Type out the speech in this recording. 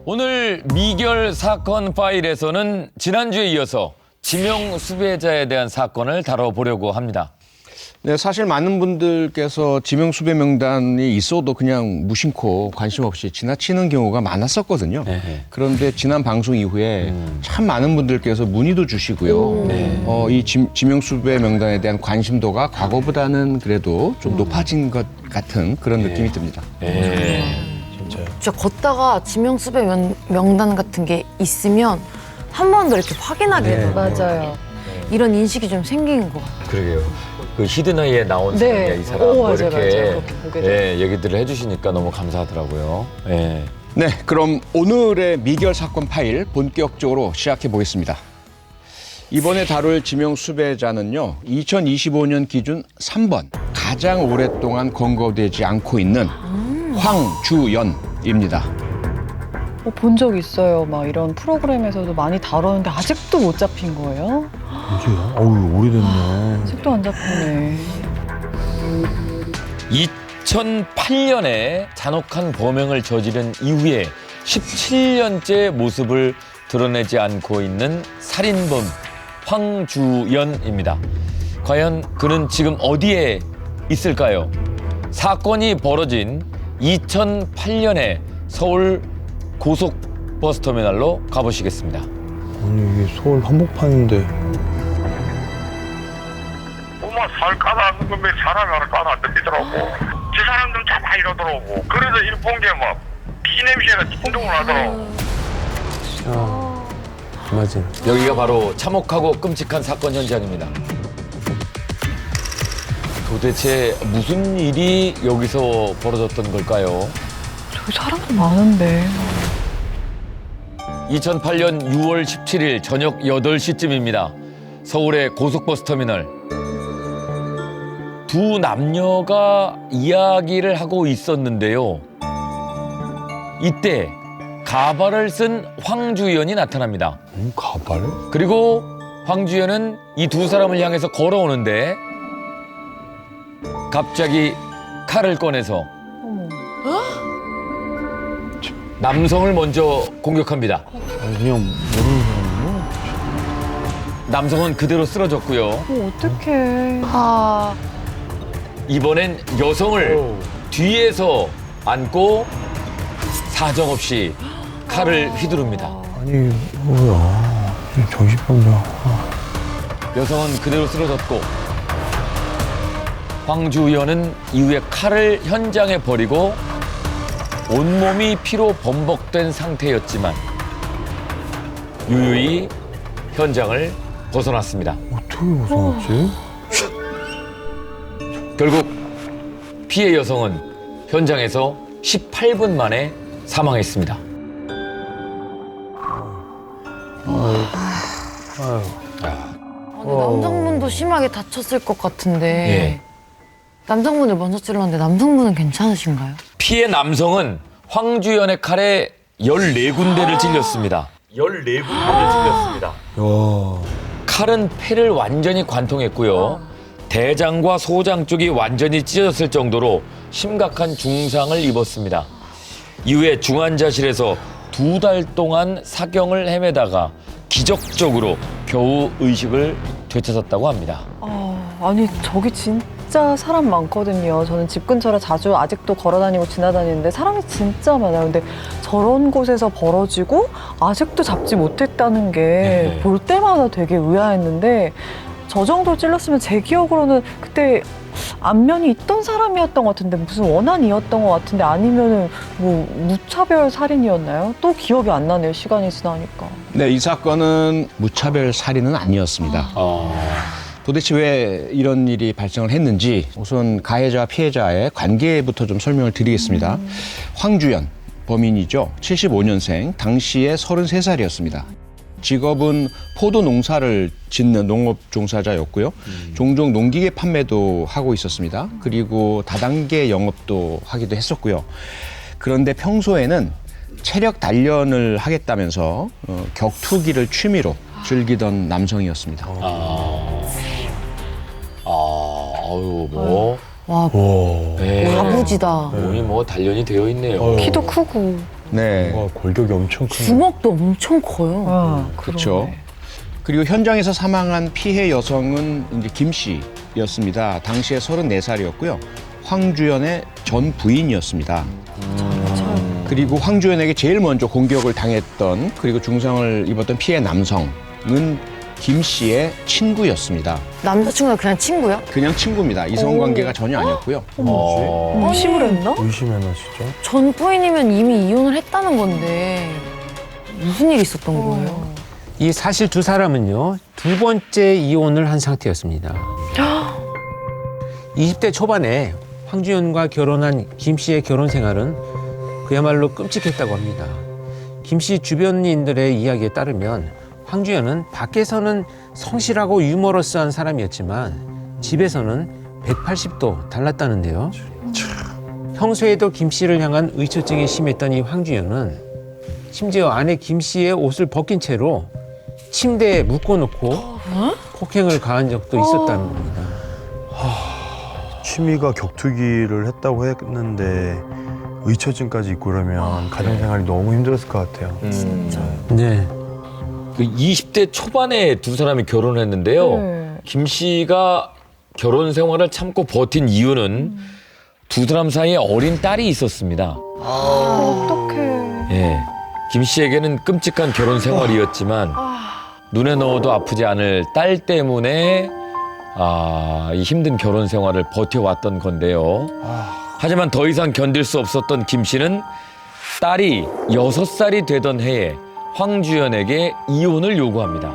오늘 미결 사건 파일에서는 지난주에 이어서 지명 수배자에 대한 사건을 다뤄보려고 합니다. 네, 사실 많은 분들께서 지명 수배 명단이 있어도 그냥 무심코 관심 없이 지나치는 경우가 많았었거든요. 그런데 지난 방송 이후에 참 많은 분들께서 문의도 주시고요. 이 지명 수배 명단에 대한 관심도가 과거보다는 그래도 좀 높아진 것 같은 그런 느낌이 듭니다. 진짜 걷다가 지명수배 명단 같은 게 있으면 한 번 더 이렇게 확인하게 되고 맞아요. 이런 인식이 좀 생긴 것 같아요. 그러게요. 그 히든아이에 나온 네. 사람이야, 이 사람. 오, 뭐 맞아요, 이렇게 맞아요. 그렇게 보게 돼요. 얘기들을 해주시니까 너무 감사하더라고요. 네, 그럼 오늘의 미결 사건 파일 본격적으로 시작해 보겠습니다. 이번에 다룰 지명 수배자는요, 2025년 기준 3번 가장 오랫동안 검거되지 않고 있는 황주연입니다. 본 적 있어요. 막 이런 프로그램에서도 많이 다뤘는데 아직도 못 잡힌 거예요? 언제야? 어우, 오래됐네. 아직도 안 잡히네. 2008년에 잔혹한 범행을 저지른 이후에 17년째 모습을 드러내지 않고 있는 살인범 황주연입니다. 과연 그는 지금 어디에 있을까요? 사건이 벌어진 2008년에 서울 고속버스터미널로 가보시겠습니다. 아니, 이게 서울 한복판인데. 엄마 살 까다는 건왜 사람이 하나 까다 느끼더라고. 지 사람 좀 잡아 이러더라고. 그래서 이렇게 본 게 막 피냄새가 진동을 하더라고. 맞아. 여기가 바로 참혹하고 끔찍한 사건 현장입니다. 도대체 무슨 일이 여기서 벌어졌던 걸까요? 저기 사람도 많은데. 2008년 6월 17일 저녁 8시쯤입니다. 서울의 고속버스터미널. 두 남녀가 이야기를 하고 있었는데요. 이때 가발을 쓴 황주연이 나타납니다. 가발? 그리고 황주연은 이 두 사람을 향해서 걸어오는데 갑자기 칼을 꺼내서 어머. 남성을 먼저 공격합니다. 아니, 그냥 모르는 사람이야? 남성은 그대로 쓰러졌고요. 어떡해. 이번엔 여성을 뒤에서 안고 사정없이 칼을 휘두릅니다. 아니, 뭐야. 정신병자. 여성은 그대로 쓰러졌고 황주연은 이후에 칼을 현장에 버리고 온몸이 피로 범벅된 상태였지만 유유히 현장을 벗어났습니다. 어떻게 벗어났지? 결국 피해 여성은 현장에서 18분 만에 사망했습니다. 근데 남성분도 심하게 다쳤을 것 같은데 예. 남성분을 먼저 찔렀는데 남성분은 괜찮으신가요? 피해 남성은 황주연의 칼에 14군데를 찔렸습니다. 14군데를 찔렸습니다. 야. 칼은 폐를 완전히 관통했고요. 대장과 소장 쪽이 완전히 찢어졌을 정도로 심각한 중상을 입었습니다. 이후에 중환자실에서 2달 동안 사경을 헤매다가 기적적으로 겨우 의식을 되찾았다고 합니다. 아니 저기 진짜 사람 많거든요. 저는 집 근처라 자주 아직도 걸어다니고 지나다니는데 사람이 진짜 많아요. 근데 저런 곳에서 벌어지고 아직도 잡지 못했다는 게 볼 때마다 되게 의아했는데 저 정도 찔렀으면 제 기억으로는 그때 안면이 있던 사람이었던 것 같은데 무슨 원한이었던 것 같은데 아니면은 뭐 무차별 살인이었나요? 또 기억이 안 나네요. 시간이 지나니까. 네, 이 사건은 무차별 살인은 아니었습니다. 도대체 왜 이런 일이 발생을 했는지 우선 가해자와 피해자의 관계부터 좀 설명을 드리겠습니다. 황주연 범인이죠. 75년생, 당시에 33살이었습니다. 직업은 포도 농사를 짓는 농업 종사자였고요. 종종 농기계 판매도 하고 있었습니다. 그리고 다단계 영업도 하기도 했었고요. 그런데 평소에는 체력 단련을 하겠다면서 격투기를 취미로 즐기던 남성이었습니다. 아유, 뭐. 와 네. 바부지다. 몸이 뭐 단련이 되어 있네요. 키도 크고. 네. 와, 골격이 엄청 크네. 주먹도 엄청 커요. 그렇죠. 그리고 현장에서 사망한 피해 여성은 이제 김 씨였습니다. 당시에 34살이었고요. 황주연의 전 부인이었습니다. 그리고 황주연에게 제일 먼저 공격을 당했던 그리고 중상을 입었던 피해 남성은 김 씨의 친구였습니다. 남자친구가 그냥 친구요? 그냥 친구입니다. 이성 관계가 전혀 아니었고요. 의심을 했나? 의심했나 진짜? 전 부인이면 이미 이혼을 했다는 건데 무슨 일이 있었던 거예요? 이 사실 두 사람은요, 두 번째 이혼을 한 상태였습니다. 20대 초반에 황주연과 결혼한 김 씨의 결혼 생활은 그야말로 끔찍했다고 합니다. 김 씨 주변인들의 이야기에 따르면 황주연은 밖에서는 성실하고 유머러스한 사람이었지만 집에서는 180도 달랐다는데요. 평소에도 김 씨를 향한 의처증이 심했던 이 황주연은 심지어 아내 김 씨의 옷을 벗긴 채로 침대에 묶어놓고 폭행을 가한 적도 있었다는 겁니다. 취미가 격투기를 했다고 했는데 의처증까지 있고 그러면 가정생활이 너무 힘들었을 것 같아요. 네. 그 20대 초반에 두 사람이 결혼했는데요. 네. 김 씨가 결혼 생활을 참고 버틴 이유는 두 사람 사이에 어린 딸이 있었습니다. 어떡해. 예. 김 씨에게는 끔찍한 결혼 생활이었지만 눈에 넣어도 아프지 않을 딸 때문에 이 힘든 결혼 생활을 버텨왔던 건데요. 하지만 더 이상 견딜 수 없었던 김 씨는 딸이 6살이 되던 해에 황주연에게 이혼을 요구합니다.